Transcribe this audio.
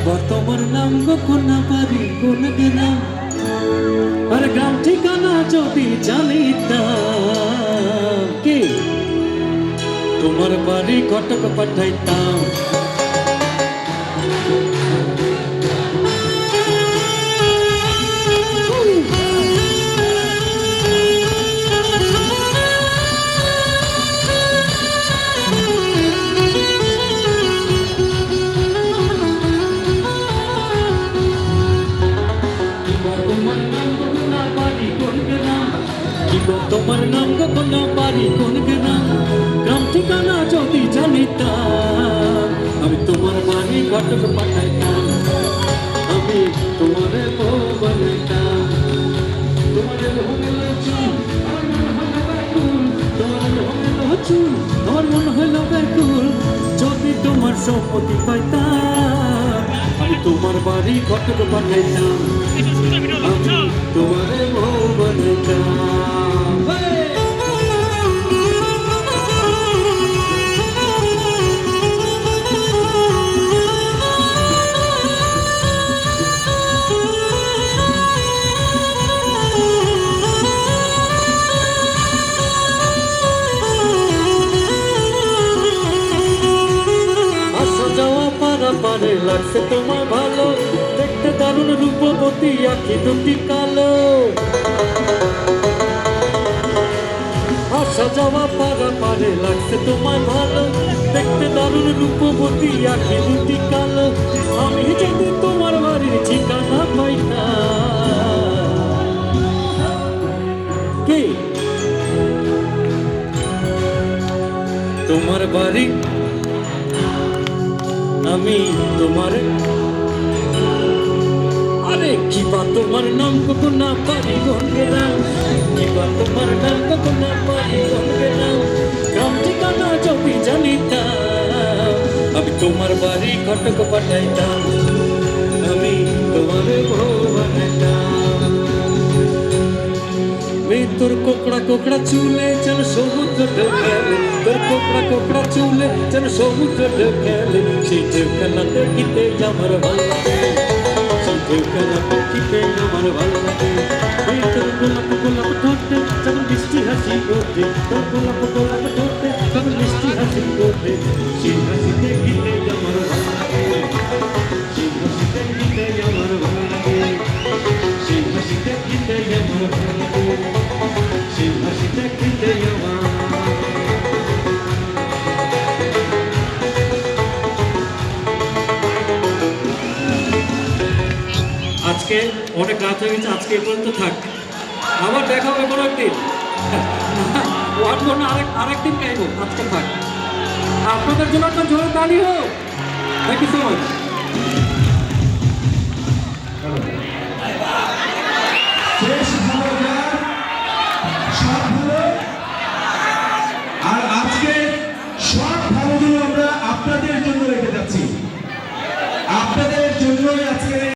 কিবা তোমার নাম গো কোনা বাড়ি কোন গ্রাম আর গ্রাম ঠিকানা যদি জানিতাম কি তোমার বাড়ি কটক পাঠাইতাম। তোমার নাম কখনো বাড়ি কোন গ্রাম গ্রাম ঠিকানা যদি জানিতাম আমি তোমার বাড়ি ঘটক পাঠাইতাম। আমি তোমার বউ বানাইতাম। তোমার তোমার মন হইল ব্যাকুল যদি তোমার সম্পত্তি পাইতাম আমি তোমার বাড়ি ঘটক পাঠাইতাম। আমি তোমার বউ বানাইতাম। পারে লাগছে তোমার ভালো দেখতে দারুণ রূপবতী আঁখি দুটি কালো। আসা যাওয়া পারা পারে লাগছে তোমার ভালো দেখতে দারুণ রূপবতী আঁখি দুটি কালো। আমি যদি তোমার বাড়ির ঠিকানা পাইতাম কি তোমার বাড়ি আমি তোমার আরে কিবা তোমার নাম কখনো পারি কোন গ্রাম কিবা তোমার নাম কখনো পারি কোন গ্রাম গ্রাম ঠিকানা যদি জানিতাম আমি তোমার বাড়ি ঘটক পাঠাইতাম। আমি তোমার বউ বানাইতাম। তোর কোকড়া কোকড়া চুলে যেন সমুদ্র ঢেলে তোর কোকড়া কোকড়া চুলে যেন সমুদ্র ঢেলে সেই ঢেউখানা দেখিতে আমার ভালো লাগে সেই ঢেউখানা দেখিতে আমার ভালো লাগে। তোর গোলাপ গোলাপ ঠোঁটে যখন মিষ্টি হাসি ওঠে তোর গোলাপ গোলাপ ঠোঁটে যখন মিষ্টি হাসি ওঠে সেই হাসি দেখিতে আমার ভালো লাগে সেই হাসি দেখিতে আমার ভালো লাগে সেই হাসি দেখিতে আমার ভালো লাগে সেই হাসি দেখিতে আমার। আজকে অনেক রাত হয়ে গেছে আজকে এই পর্যন্ত থাক আবার দেখা হবে কোনো একদিন আরেকদিন গাইবো আজকে থাক আপনাদের জন্য একটা জোরে তালি হোক। Thank you so much.